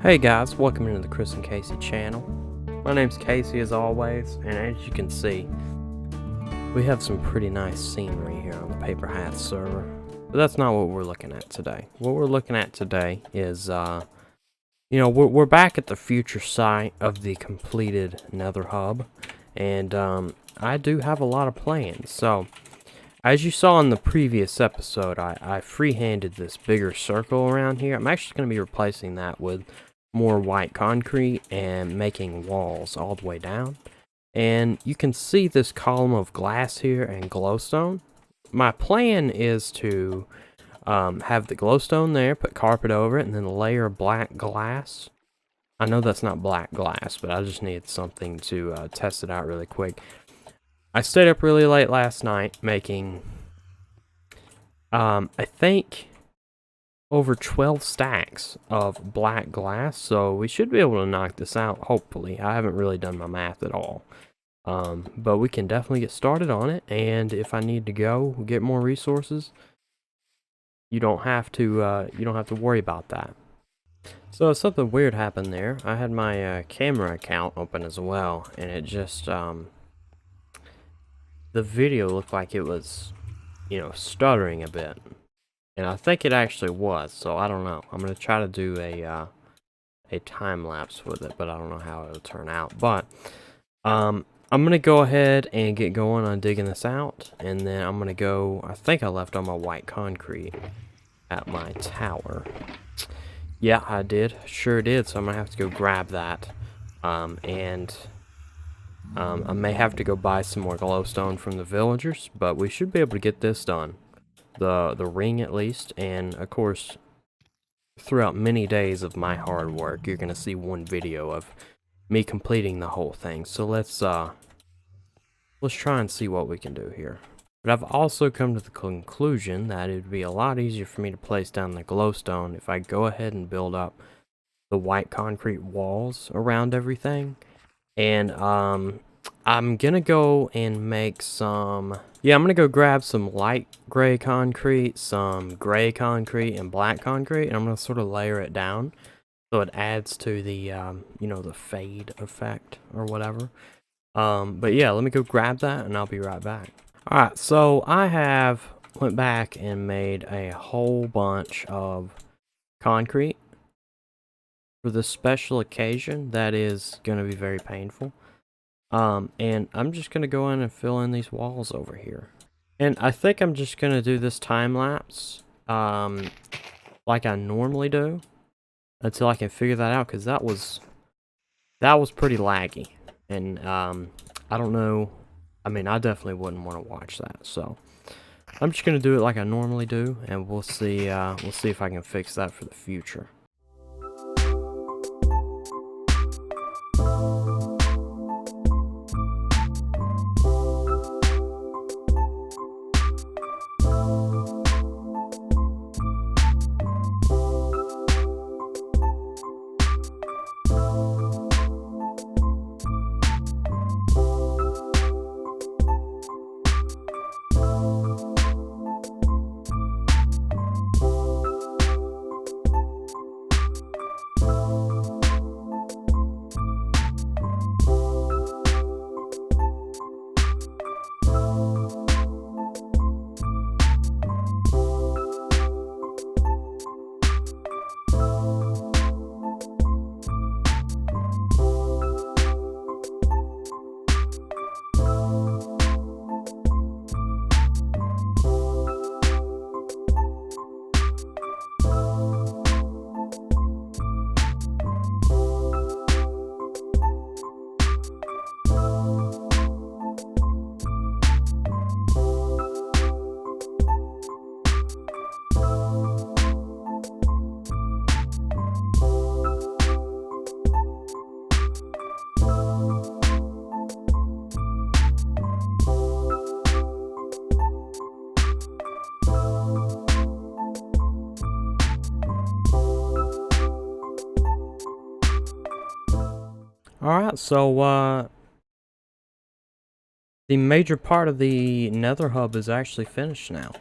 Hey guys, welcome into the Chris and Casey channel. My name's Casey as always, and as you can see, we have some pretty nice scenery here on the Paperhats server. But that's not what we're looking at today. What we're looking at today is, we're back at the future site of the completed Nether hub, and I do have a lot of plans. So, as you saw in the previous episode, I free-handed this bigger circle around here. I'm actually going to be replacing that with more white concrete and making walls all the way down. And you can see this column of glass here and glowstone. My plan is to have the glowstone there, put carpet over it, and then layer black glass. I know that's not black glass, but I just needed something to test it out really quick. I stayed up really late last night making, I think, over 12 stacks of black glass, so we should be able to knock this out, hopefully. I haven't really done my math at all, but we can definitely get started on it, and if I need to go get more resources, you don't have to worry about that. So something weird happened there. I had my camera account open as well, and it just the video looked like it was, stuttering a bit. And I think it actually was, so I don't know. I'm going to try to do a time lapse with it, but I don't know how it'll turn out. But I'm going to go ahead and get going on digging this out, and then I'm going to go, I think I left all my white concrete at my tower. Yeah, I did. Sure did, so I'm going to have to go grab that. I may have to go buy some more glowstone from the villagers, but we should be able to get this done. The ring at least, and of course, throughout many days of my hard work, you're going to see one video of me completing the whole thing. So let's try and see what we can do here. But I've also come to the conclusion that it would be a lot easier for me to place down the glowstone if I go ahead and build up the white concrete walls around everything. And I'm gonna go and make some, I'm gonna go grab some light gray concrete, some gray concrete, and black concrete, and I'm gonna sort of layer it down so it adds to the, the fade effect or whatever. But yeah, let me go grab that and I'll be right back. Alright, so I went back and made a whole bunch of concrete for this special occasion that is gonna be very painful. And I'm just gonna go in and fill in these walls over here. And I think I'm just gonna do this time lapse, like I normally do, until I can figure that out, because that was pretty laggy. And, I don't know, I mean, I definitely wouldn't want to watch that, so I'm just gonna do it like I normally do, and we'll see if I can fix that for the future. Alright, so, the major part of the Nether hub is actually finished now.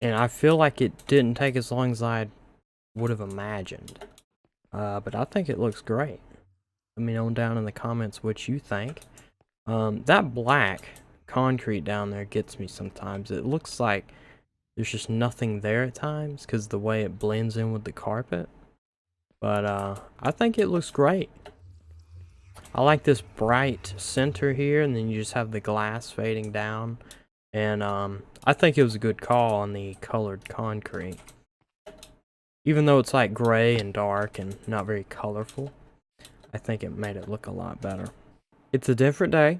And I feel like it didn't take as long as I would have imagined. but I think it looks great. Let me know down in the comments what you think. That black concrete down there gets me sometimes. It looks like there's just nothing there at times because the way it blends in with the carpet. But I think it looks great. I like this bright center here, and then you just have the glass fading down. And I think it was a good call on the colored concrete. Even though it's like gray and dark and not very colorful, I think it made it look a lot better. It's a different day.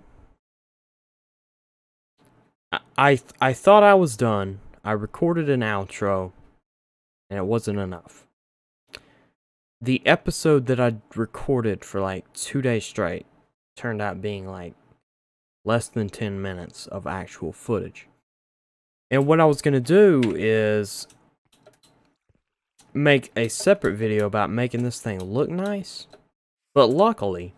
I thought I was done. I recorded an outro, and it wasn't enough. The episode that I recorded for like 2 days straight turned out being like less than 10 minutes of actual footage. And what I was going to do is make a separate video about making this thing look nice. But luckily,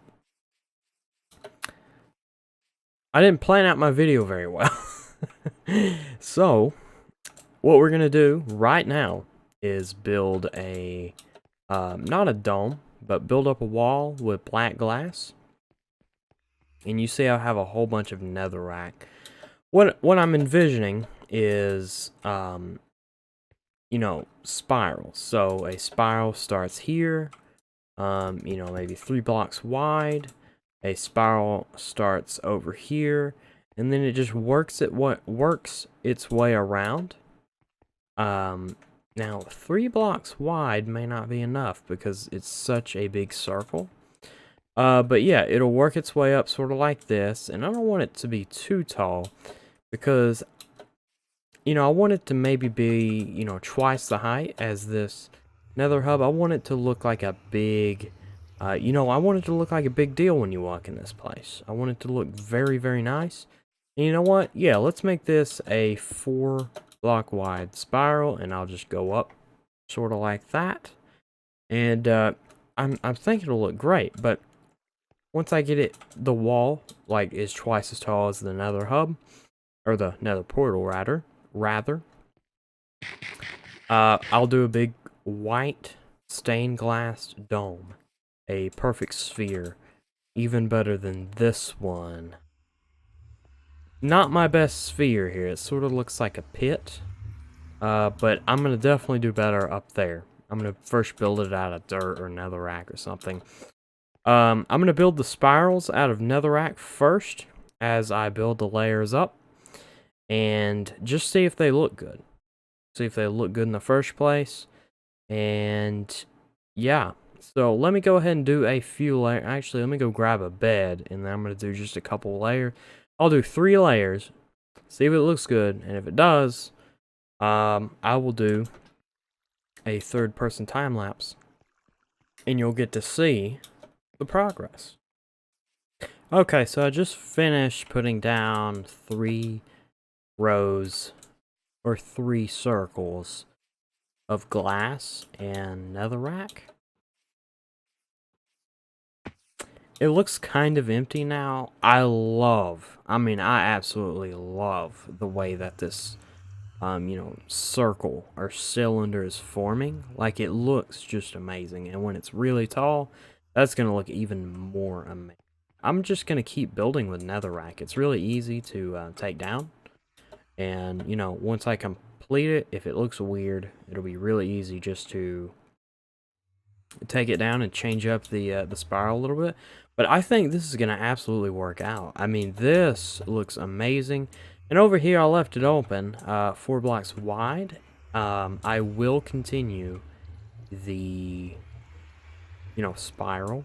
I didn't plan out my video very well. So, what we're going to do right now is build a, not a dome, but build up a wall with black glass. And you see I have a whole bunch of netherrack. What I'm envisioning is, you know, spirals. So a spiral starts here, you know, maybe 3 blocks wide. A spiral starts over here, and then it just works its way around. Now 3 blocks wide may not be enough because it's such a big circle. But yeah, it'll work its way up sort of like this, and I don't want it to be too tall because, you know, I want it to maybe be, you know, twice the height as this nether hub. I want it to look like a big, you know, I want it to look like a big deal when you walk in this place. I want it to look very, very nice. And you know what? Yeah, let's make this a 4 block wide spiral, and I'll just go up sort of like that. And I'm thinking it'll look great, but once I get it, the wall like is twice as tall as the nether hub, or the nether portal rather. I'll do a big white stained glass dome, a perfect sphere, even better than this one. Not my best sphere here. It sort of looks like a pit, but I'm gonna definitely do better up there. I'm gonna first build it out of dirt or netherrack or something. I'm going to build the spirals out of netherrack first as I build the layers up, and just see if they look good. See if they look good in the first place. And yeah, so let me go ahead and do a few layers. Actually, let me go grab a bed, and then I'm going to do just a couple layers. I'll do 3 layers, see if it looks good, and if it does, I will do a 3rd-person time lapse, and you'll get to see the progress. Okay, so I just finished putting down 3 rows or 3 circles of glass and netherrack. It looks kind of empty now. I absolutely love the way that this you know, circle or cylinder is forming. Like, it looks just amazing, and when it's really tall, that's going to look even more amazing. I'm just going to keep building with netherrack. It's really easy to take down. And, you know, once I complete it, if it looks weird, it'll be really easy just to take it down and change up the spiral a little bit. But I think this is going to absolutely work out. I mean, this looks amazing. And over here, I left it open, 4 blocks wide. I will continue the, you know, spiral.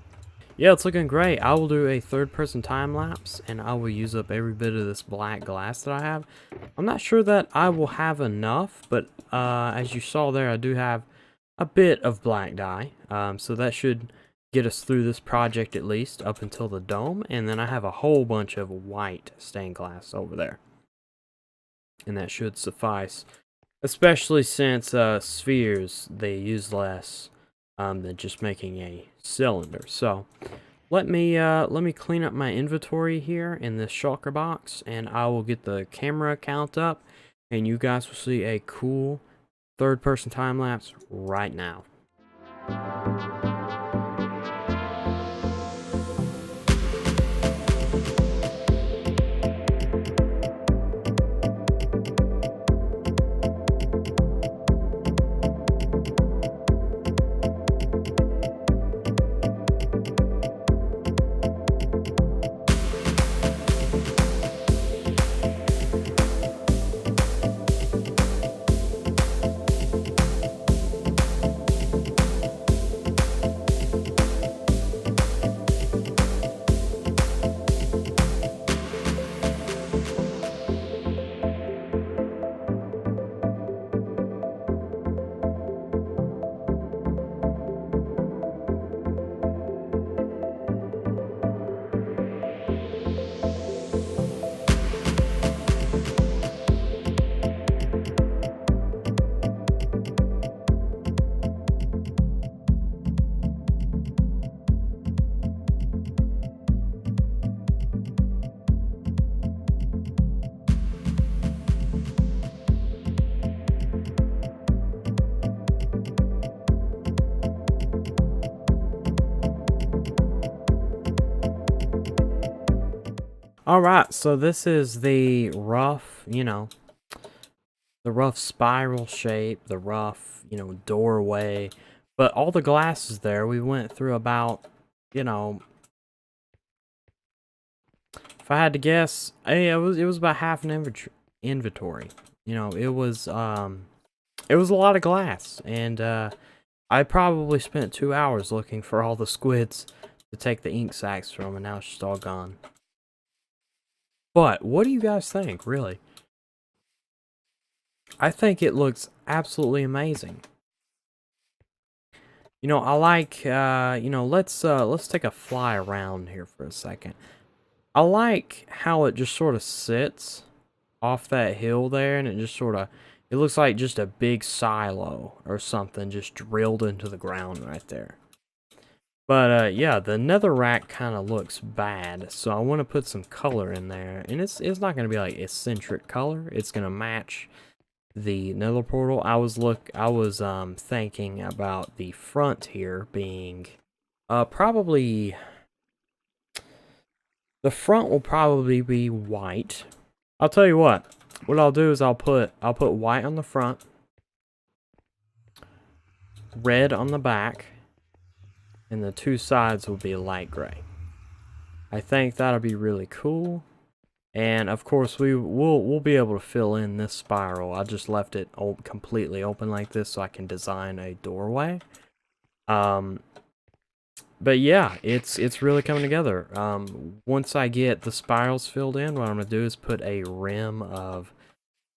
Yeah, it's looking great. I will do a 3rd-person time lapse, and I will use up every bit of this black glass that I have. I'm not sure that I will have enough, but as you saw there, I do have a bit of black dye. So that should get us through this project at least up until the dome, and then I have a whole bunch of white stained glass over there. And that should suffice, especially since spheres, they use less than just making a cylinder. So let me clean up my inventory here in this shulker box, and I will get the camera count up, and you guys will see a cool 3rd-person time lapse right now. Alright, so this is the rough, you know, the rough spiral shape, the rough, you know, doorway. But all the glass is there. We went through about, you know, if I had to guess, it was about half an inventory. You know, it was a lot of glass, and I probably spent 2 hours looking for all the squids to take the ink sacs from, and now it's just all gone. But what do you guys think, really? I think it looks absolutely amazing. You know, I like, you know, let's take a fly around here for a second. I like how it just sort of sits off that hill there, and it just sort of, it looks like just a big silo or something just drilled into the ground right there. But, yeah, the nether rack kind of looks bad, so I want to put some color in there. And it's not going to be, like, eccentric color. It's going to match the nether portal. I was thinking about the front here being, probably, the front will probably be white. I'll tell you what I'll do is I'll put white on the front, red on the back, and the two sides will be light gray. I think that'll be really cool. And of course we'll be able to fill in this spiral. I just left it completely open like this so I can design a doorway. But yeah, it's really coming together. Once I get the spirals filled in, what I'm going to do is put a rim of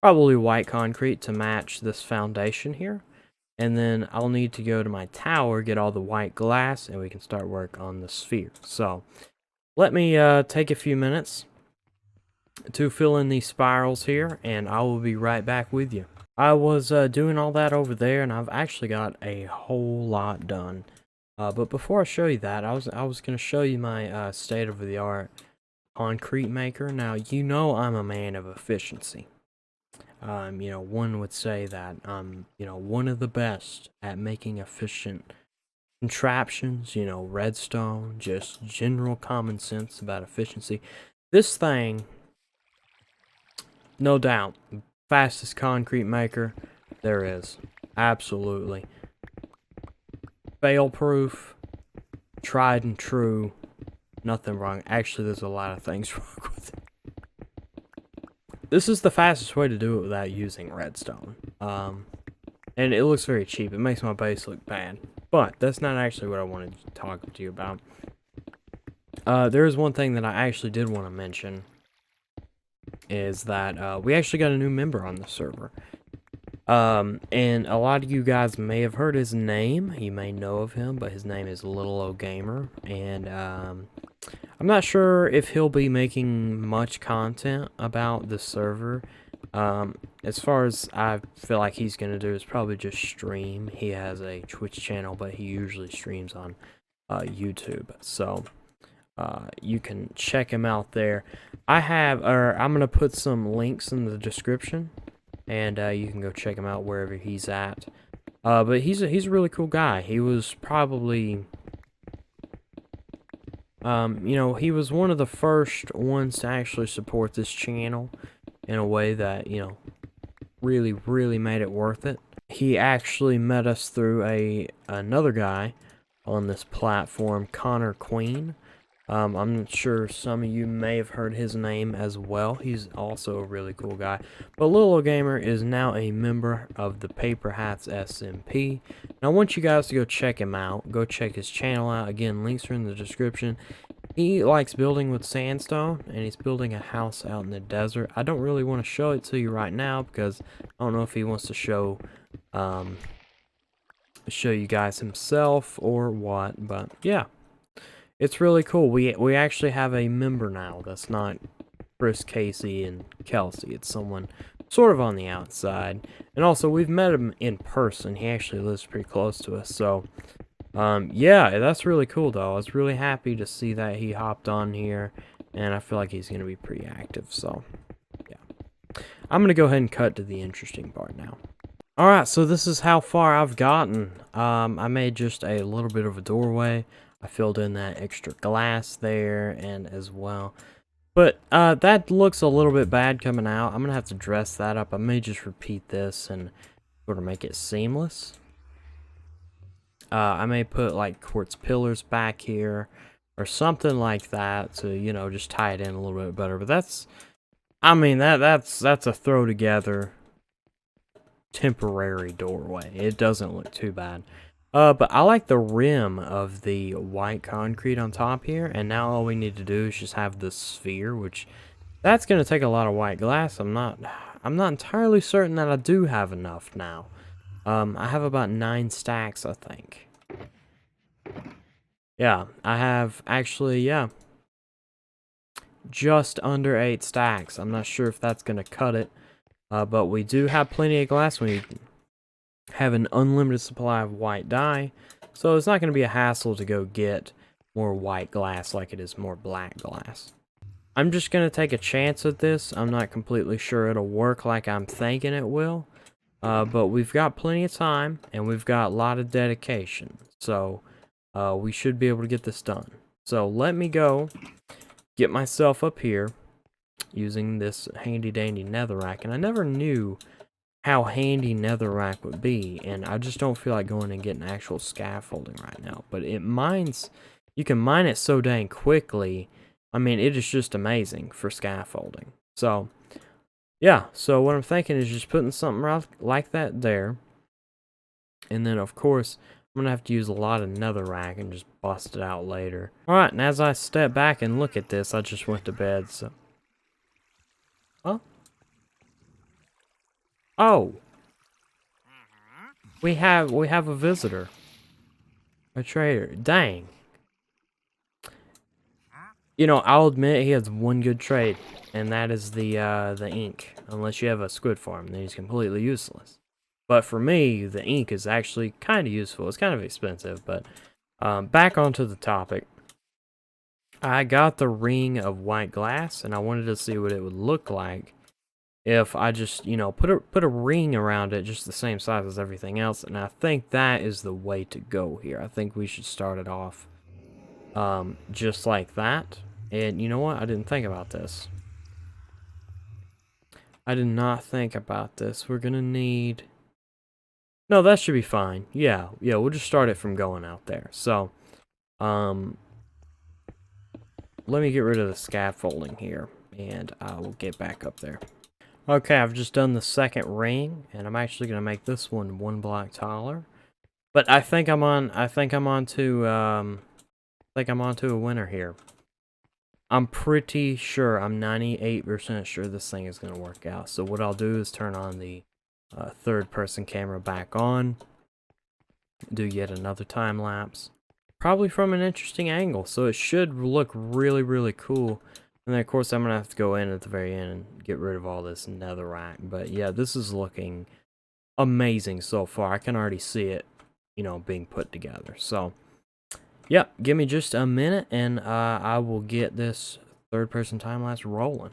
probably white concrete to match this foundation here. And then I'll need to go to my tower, get all the white glass, and we can start work on the sphere. So, let me take a few minutes to fill in these spirals here, and I will be right back with you. I was doing all that over there, and I've actually got a whole lot done. But before I show you that, I was going to show you my state-of-the-art concrete maker. Now, you know I'm a man of efficiency. You know, one would say that I'm, you know, one of the best at making efficient contraptions, you know, redstone, just general common sense about efficiency. This thing, no doubt, fastest concrete maker there is. Absolutely. Fail-proof, tried and true, nothing wrong. Actually, there's a lot of things wrong with it. This is the fastest way to do it without using redstone. And it looks very cheap. It makes my base look bad. But that's not actually what I wanted to talk to you about. There is one thing that I actually did want to mention. Is that we actually got a new member on the server. And a lot of you guys may have heard his name. You may know of him, but his name is Little O Gamer. And I'm not sure if he'll be making much content about the server. As far as I feel like he's going to do is probably just stream. He has a Twitch channel, but he usually streams on YouTube. So you can check him out there. I'm going to put some links in the description, and you can go check him out wherever he's at. But he's a really cool guy. He was probably, you know, he was one of the first ones to actually support this channel in a way that, you know, really made it worth it. He actually met us through another guy on this platform, Connor Queen. I'm sure some of you may have heard his name as well. He's also a really cool guy. But Little Gamer is now a member of the Paperhats SMP. And I want you guys to go check him out. Go check his channel out. Again, links are in the description. He likes building with sandstone, and he's building a house out in the desert. I don't really want to show it to you right now because I don't know if he wants to show you guys himself or what. But yeah. It's really cool. We actually have a member now that's not Chris, Casey, and Kelsey. It's someone sort of on the outside. And also, we've met him in person. He actually lives pretty close to us. So, yeah, that's really cool, though. I was really happy to see that he hopped on here. And I feel like he's going to be pretty active. So, yeah. I'm going to go ahead and cut to the interesting part now. Alright, so this is how far I've gotten. I made just a little bit of a doorway. I filled in that extra glass there, and as well, But that looks a little bit bad coming out. I'm gonna have to dress that up. I may just repeat this and sort of make it seamless. I may put like quartz pillars back here or something like that to, you know, just tie it in a little bit better. But that's, I mean, that's a throw together temporary doorway. It doesn't look too bad. But I like the rim of the white concrete on top here, and now all we need to do is just have the sphere, which that's going to take a lot of white glass. I'm not entirely certain that I do have enough now. I have about 9 stacks, I think. Yeah, I have actually, yeah, just under 8 stacks. I'm not sure if that's going to cut it, but we do have plenty of glass. We have an unlimited supply of white dye, so it's not going to be a hassle to go get more white glass like it is more black glass. I'm just going to take a chance at this. I'm not completely sure it'll work like I'm thinking it will, but we've got plenty of time, and we've got a lot of dedication, so we should be able to get this done. So let me go get myself up here using this handy dandy netherrack, and I never knew how handy netherrack would be, and I just don't feel like going and getting actual scaffolding right now. But it mines, you can mine it so dang quickly. I mean, it is just amazing for scaffolding. So yeah, so what I'm thinking is just putting something like that there, and then of course I'm gonna have to use a lot of netherrack and just bust it out later. Alright, and as I step back and look at this, I just went to bed, so oh. Oh, we have a visitor, a trader. Dang. You know, I'll admit he has one good trade, and that is the ink. Unless you have a squid farm, then he's completely useless. But for me, the ink is actually kind of useful. It's kind of expensive, but back onto the topic. I got the ring of white glass, and I wanted to see what it would look like if I just, you know, put a ring around it just the same size as everything else. And I think that is the way to go here. I think we should start it off just like that. And you know what? I didn't think about this. I did not think about this. We're gonna need... No, that should be fine. Yeah, we'll just start it from going out there. So, let me get rid of the scaffolding here, and I will get back up there. Okay, I've just done the second ring, and I'm actually gonna make this one 1 block taller. But I think I'm onto a winner here. I'm pretty sure, I'm 98% sure this thing is gonna work out. So what I'll do is turn on the third-person camera back on, do yet another time lapse, probably from an interesting angle, so it should look really, really cool. And then, of course, I'm going to have to go in at the very end and get rid of all this netherrack. But, yeah, this is looking amazing so far. I can already see it, you know, being put together. So, yeah, give me just a minute, and I will get this third-person time-lapse rolling.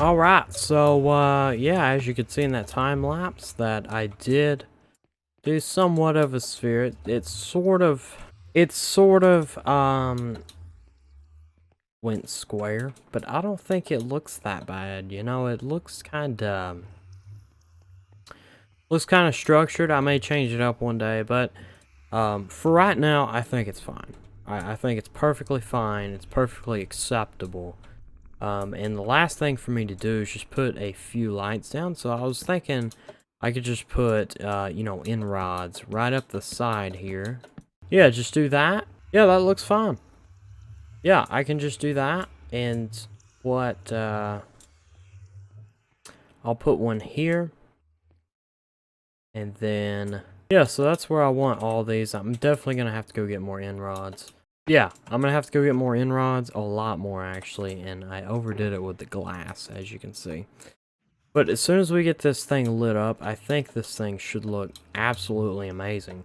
Alright, so, yeah, as you can see in that time lapse, that I did do somewhat of a sphere. It's sort of, went square, but I don't think it looks that bad, you know. It looks kind of structured. I may change it up one day, but For right now, I think it's fine. I think it's perfectly fine. It's perfectly acceptable. And the last thing for me to do is just put a few lights down. So I was thinking I could just put, you know, in rods right up the side here. Yeah, just do that. Yeah, that looks fine. Yeah, I can just do that. And what, I'll put one here. And then, yeah, so that's where I want all these. I'm definitely going to have to go get more end rods. Yeah, I'm going to have to go get more end rods, a lot more actually, and I overdid it with the glass, as you can see. But as soon as we get this thing lit up, I think this thing should look absolutely amazing.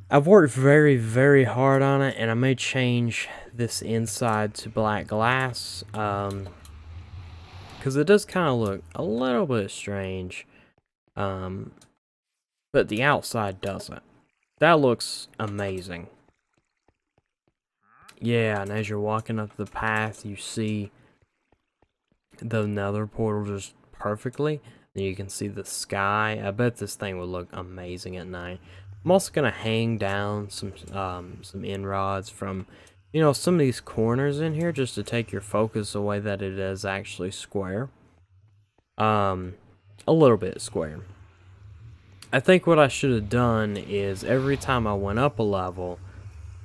I've worked very, very hard on it, and I may change this inside to black glass, because it does kind of look a little bit strange. But the outside doesn't. That looks amazing. Yeah, and as you're walking up the path, you see the nether portal just perfectly. Then you can see the sky. I bet this thing would look amazing at night. I'm also gonna hang down some end rods from, you know, some of these corners in here just to take your focus away that it is actually square. A little bit square. I think what I should have done is every time I went up a level,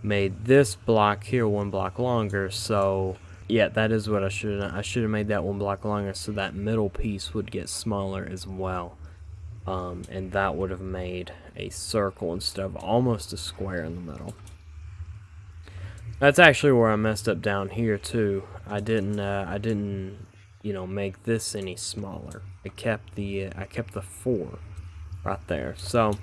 made this block here one block longer. So yeah, that is what I should have done. I should have made that one block longer so that middle piece would get smaller as well. And that would have made a circle instead of almost a square in the middle. That's actually where I messed up down here too. I didn't, you know, make this any smaller. I kept the 4 right there. So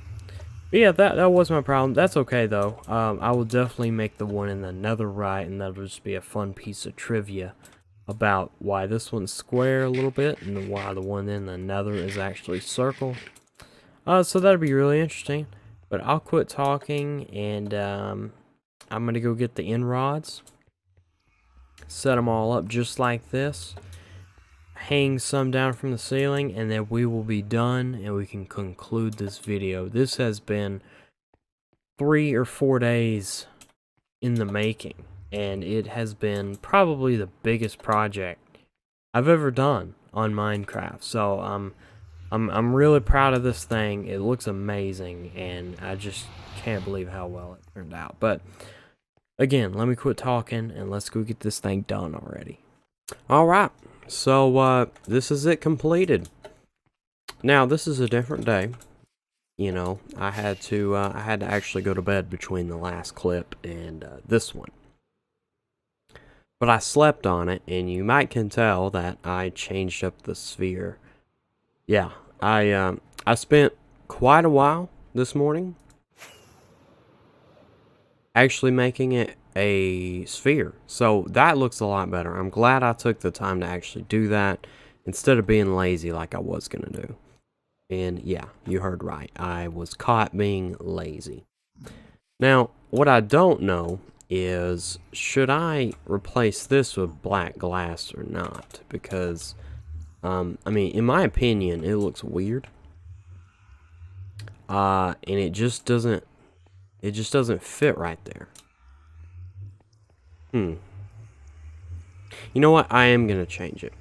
yeah, that was my problem. That's okay though. I will definitely make the one in the nether right, and that'll just be a fun piece of trivia about why this one's square a little bit and why the one in the nether is actually circle. So that'll be really interesting. But I'll quit talking, and I'm gonna go get the end rods, set them all up just like this, hang some down from the ceiling, and then we will be done and we can conclude this video. This has been 3 or 4 days in the making, and it has been probably the biggest project I've ever done on Minecraft. So I'm really proud of this thing. It looks amazing, and I just can't believe how well it turned out. But again, let me quit talking and let's go get this thing done already. Alright, so this is it completed. Now this is a different day. You know, I had to actually go to bed between the last clip and this one. But I slept on it, and you might can tell that I changed up the sphere. Yeah, I spent quite a while this morning actually making it a sphere. So that looks a lot better. I'm glad I took the time to actually do that instead of being lazy like I was going to do. And yeah, you heard right. I was caught being lazy. Now, what I don't know is, should I replace this with black glass or not? Because, I mean, in my opinion, it looks weird. And it just doesn't fit right there. You know what? I am going to change it.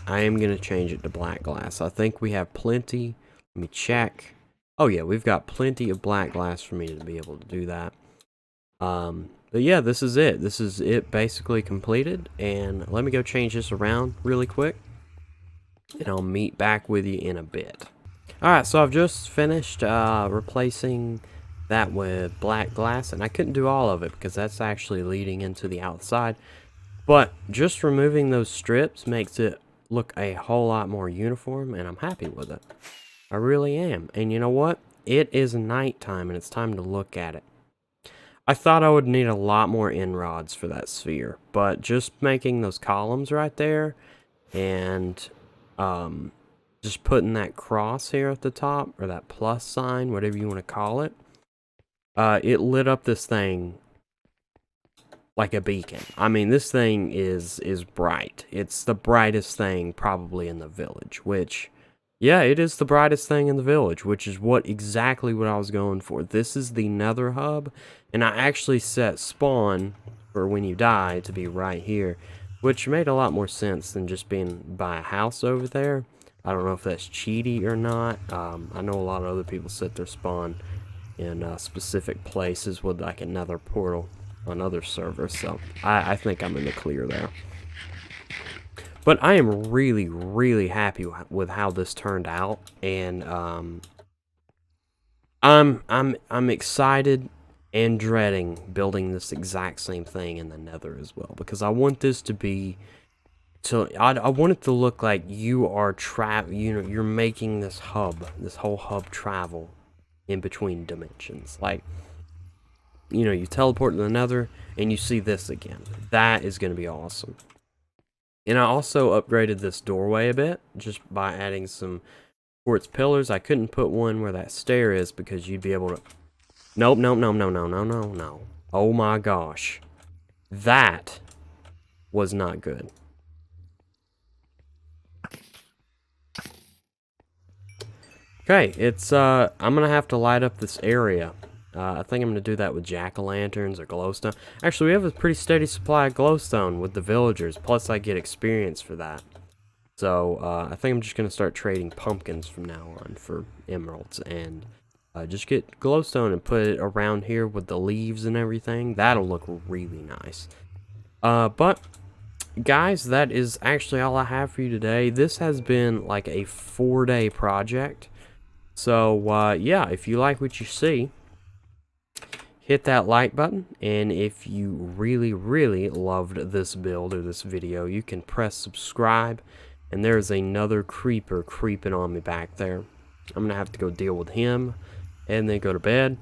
I am going to change it to black glass. I think we have plenty. Let me check. Oh yeah, we've got plenty of black glass for me to be able to do that. But yeah, this is it. This is it basically completed. And let me go change this around really quick, and I'll meet back with you in a bit. Alright, so I've just finished replacing that with black glass, and I couldn't do all of it because that's actually leading into the outside. But just removing those strips makes it look a whole lot more uniform, and I'm happy with it. I really am. And you know what? It is nighttime, and it's time to look at it. I thought I would need a lot more end rods for that sphere, but just making those columns right there, and just putting that cross here at the top, or that plus sign, whatever you want to call it, it lit up this thing like a beacon. I mean, this thing is bright. It's the brightest thing probably in the village, which Yeah, it is the brightest thing in the village, which is exactly what I was going for. This is the Nether hub, and I actually set spawn for when you die to be right here, which made a lot more sense than just being by a house over there. I don't know if that's cheaty or not. I know a lot of other people set their spawn in specific places with like another portal on other servers, so I think I'm in the clear there. But I am really, really happy with how this turned out, and I'm excited and dreading building this exact same thing in the Nether as well, because I want this to be I want it to look like you are you're making this whole hub travel in between dimensions. Like, you teleport to the Nether and you see this again. That is going to be awesome. And I also upgraded this doorway a bit just by adding some quartz pillars. I couldn't put one where that stair is because you'd be able to... Nope, nope, no, no, no, no, no, no. Oh my gosh. That was not good. Okay, I'm gonna have to light up this area. I think I'm gonna do that with jack-o'-lanterns or glowstone. Actually, we have a pretty steady supply of glowstone with the villagers, plus I get experience for that. So, I think I'm just gonna start trading pumpkins from now on for emeralds, and just get glowstone and put it around here with the leaves and everything. That'll look really nice. But guys, that is actually all I have for you today. This has been like a 4-day project. So, yeah, if you like what you see, hit that like button, and if you really, really loved this build or this video, you can press subscribe, and there's another creeper creeping on me back there. I'm gonna have to go deal with him, and then go to bed,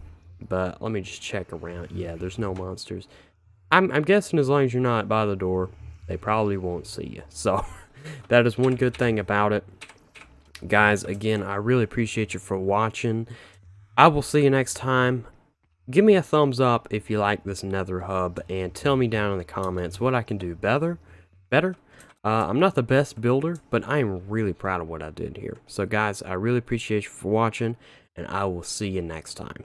but let me just check around. Yeah, there's no monsters. I'm guessing as long as you're not by the door, they probably won't see you, so that is one good thing about it. Guys, again, I really appreciate you for watching. I will see you next time. Give me a thumbs up if you like this Nether hub, and tell me down in the comments what I can do better. I'm not the best builder, but I am really proud of what I did here. So guys, I really appreciate you for watching, and I will see you next time.